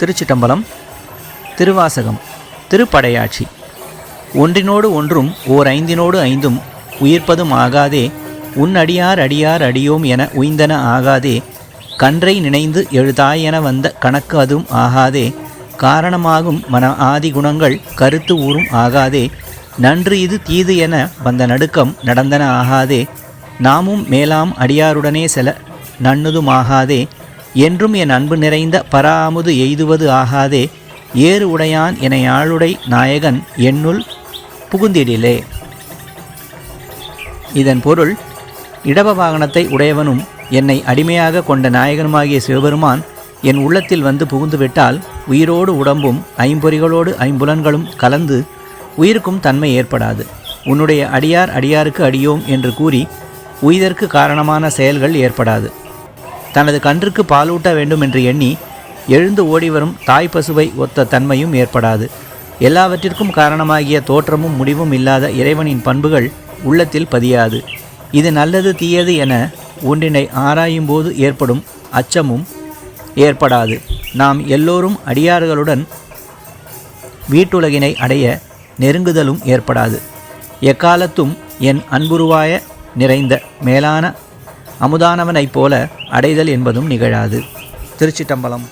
திருச்சிட்டம்பலம். திருவாசகம். திருப்படையாட்சி. ஒன்றினோடு ஒன்றும் ஓர் ஐந்தினோடு ஐந்தும் உயிர்ப்பதும் ஆகாதே, உன் அடியார் அடியார் அடியோம் என உய்ந்தன ஆகாதே, கன்றை நினைந்து எழுதாய் என வந்த கணக்கு அதுவும் ஆகாதே, காரணமாகும் மன ஆதி குணங்கள் கருத்து ஊறும் ஆகாதே, நன்று இது தீது என வந்த நடுக்கம் நடந்தன ஆகாதே, நாமும் மேலாம் அடியாருடனே செல நன்னுதுமாகாதே, என்றும் என் அன்பு நிறைந்த பராமுது எய்துவது ஆகாதே, ஏறு உடையான் என யாழுடை நாயகன் என்னுள் புகுந்திடிலே. இதன் பொருள், இடப வாகனத்தை உடையவனும் என்னை அடிமையாக கொண்ட நாயகனுமாகிய சிவபெருமான் என் உள்ளத்தில் வந்து புகுந்துவிட்டால் உயிரோடு உடம்பும் ஐம்பொறிகளோடு ஐம்புலன்களும் கலந்து உயிருக்கும் தன்மை ஏற்படாது. உன்னுடைய அடியார் அடியாருக்கு அடியோம் என்று கூறி உயிர்க்கு காரணமான செயல்கள் ஏற்படாது. தனது கன்றுக்கு பாலூட்ட வேண்டும் என்று எண்ணி எழுந்து ஓடிவரும் தாய் பசுவை ஒத்த தன்மையும் ஏற்படாது. எல்லாவற்றிற்கும் காரணமாகிய தோற்றமும் முடிவும் இல்லாத இறைவனின் பண்புகள் உள்ளத்தில் பதியாது. இது நல்லது தீயது என ஒன்றினை ஆராயும் போது ஏற்படும் அச்சமும் ஏற்படாது. நாம் எல்லோரும் அடியார்களுடன் வீட்டுலகினை அடைய நெருங்குதலும் ஏற்படாது. எக்காலத்தும் என் அன்புருவாய நிறைந்த மேலான அமுதானவனைப் போல அடைதல் என்பதும் நிகழாது. திருச்சிட்டம்பலம்.